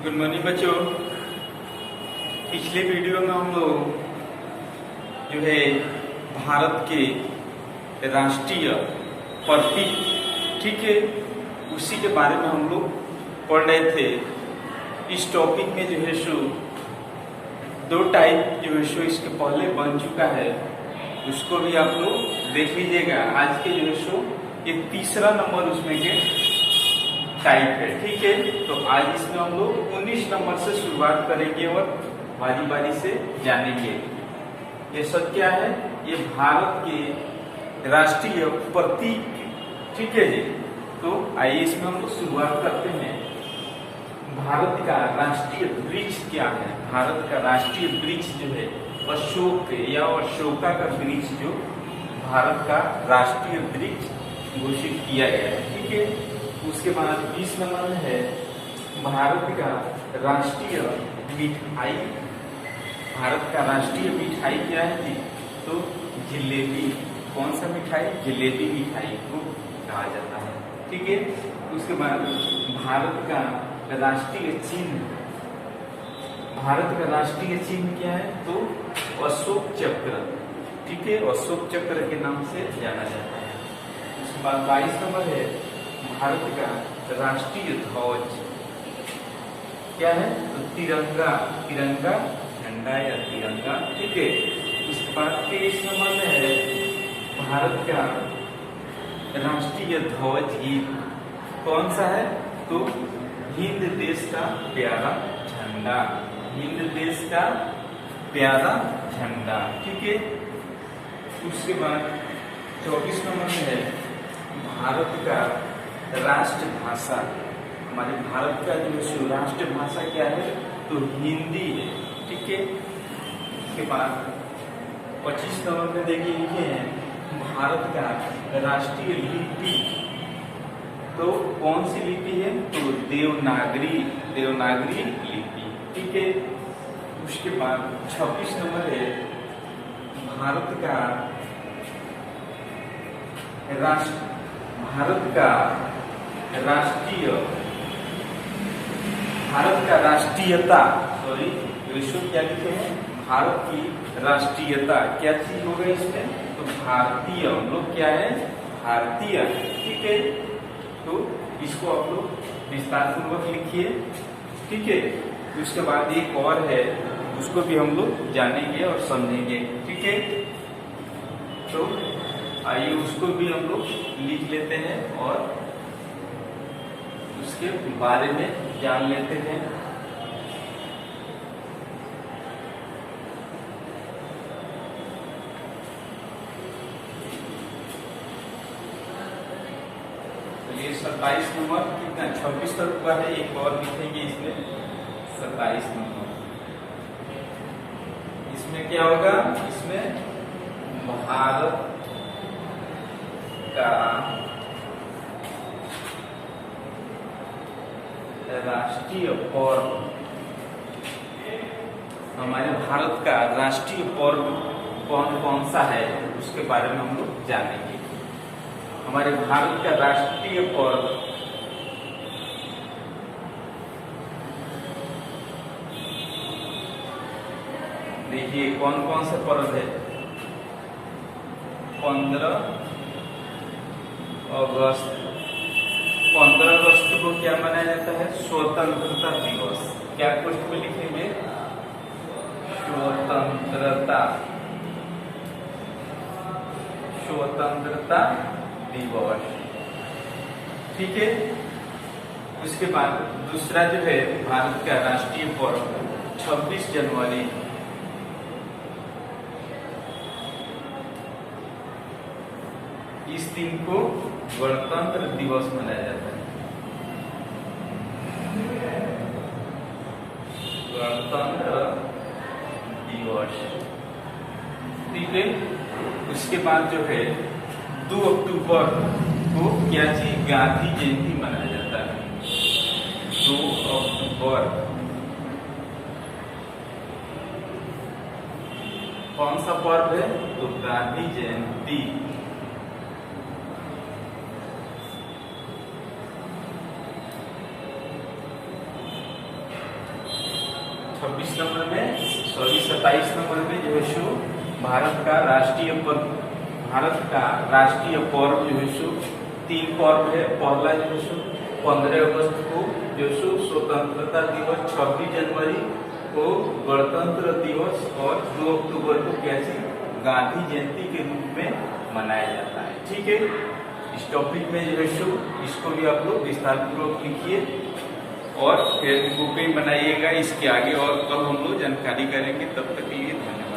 Good morning बच्चों। पिछले video में हम लोग जो है भारत के राष्ट्रीय प्रतीक, ठीक है, उसी के बारे में हम लोग पढ़ रहे थे। इस टॉपिक में जो है सो दो टाइप जो है सो इसके पहले बन चुका है, उसको भी आप लोग देख लीजिएगा। आज के जो है सो ये तीसरा नंबर उसमें के टाइप है, ठीक है। तो आज इसमें हम लोग 19 नंबर से शुरुआत करेंगे और बारी बारी से जानेंगे ये सब क्या है। ये भारत के राष्ट्रीय प्रतीक, ठीक है जी। तो आइए इसमें हम लोग शुरुआत करते हैं। भारत का राष्ट्रीय वृक्ष क्या है? भारत का राष्ट्रीय वृक्ष जो है अशोक या अशोका का वृक्ष जो भारत का राष्ट्रीय वृक्ष घोषित किया गया है, ठीक है। उसके बाद 20 नंबर में है भारत का राष्ट्रीय मिठाई। भारत का राष्ट्रीय मिठाई क्या है जी? तो जलेबी। कौन सा मिठाई? जलेबी मिठाई को कहा जाता है, ठीक है। उसके बाद भारत का राष्ट्रीय चिन्ह, भारत का राष्ट्रीय चिन्ह क्या है? तो अशोक चक्र, ठीक है, अशोक चक्र के नाम से जाना जाता है। उसके बाद 22 नंबर है भारत का राष्ट्रीय ध्वज क्या है? तो तिरंगा, तिरंगा झंडा या तिरंगा, ठीक है। उसके बाद 23 नंबर में है भारत का राष्ट्रीय ध्वज गीत कौन सा है? तो हिंद देश का प्यारा झंडा, हिंद देश का प्यारा झंडा, ठीक है। उसके बाद 24 नंबर में है भारत का राष्ट्रभाषा। हमारे भारत का जो राष्ट्रभाषा क्या है? तो हिंदी है, ठीक है। उसके बाद 25 नंबर में देखिए लिखे हैं भारत का राष्ट्रीय लिपि। तो कौन सी लिपि है? तो देवनागरी, देवनागरी लिपि, ठीक है। उसके बाद 26 नंबर है भारत का भारत का राष्ट्रीयता, सॉरी विश्व क्या लिखे हैं? भारत की राष्ट्रीयता क्या चीज होगा इसमें? तो भारतीय, हम लोग क्या है? भारतीय, ठीक है। तो इसको आप लोग विस्तार पूर्वक लिखिए, ठीक है। उसके बाद एक और है, उसको भी हम लोग जानेंगे और समझेंगे, ठीक है। तो आइए उसको भी हम लोग लिख लेते हैं और उसके बारे में जान लेते हैं। चलिए 27 नंबर कितना? 26 तक हुआ है, एक और लिखेंगे इसमें 27 नंबर। इसमें क्या होगा? इसमें भारत का राष्ट्रीय पर्व, हमारे भारत का राष्ट्रीय पर्व कौन कौन सा है उसके बारे में हम लोग जानेंगे। हमारे भारत का राष्ट्रीय पर्व देखिए कौन कौन से पर्व है। 15 अगस्त, 15 अगस्त को क्या मनाया जाता है? स्वतंत्रता दिवस। क्या पोस्ट में लिखेंगे? स्वतंत्रता, स्वतंत्रता दिवस, ठीक है। उसके बाद दूसरा जो है भारत का राष्ट्रीय पर्व 26 जनवरी। इस दिन को गणतंत्र दिवस मनाया जाता है, गणतंत्र दिवस, ठीक है। उसके बाद जो है 2 अक्टूबर को क्या चीज? गांधी जयंती मनाया जाता है। 2 अक्टूबर कौन सा पर्व है? तो गांधी जयंती, 26 नंबर में, सॉरी 27 नंबर में जो है सो भारत का राष्ट्रीय पर्व जो है सो 3 पर्व है। पहला जो है सो 15 अगस्त को जो सो स्वतंत्रता दिवस, 26 जनवरी को गणतंत्र दिवस और 2 अक्टूबर को कैसी गांधी जयंती के रूप में मनाया जाता है। ठीक है, इस टॉपिक में जो है सो इसको भी आप लोग विस्तार पूर्वक लिखिए और फिर बुक बनाइएगा। इसके आगे और कल हम लोग जानकारी करेंगे। तब तक के लिए धन्यवाद।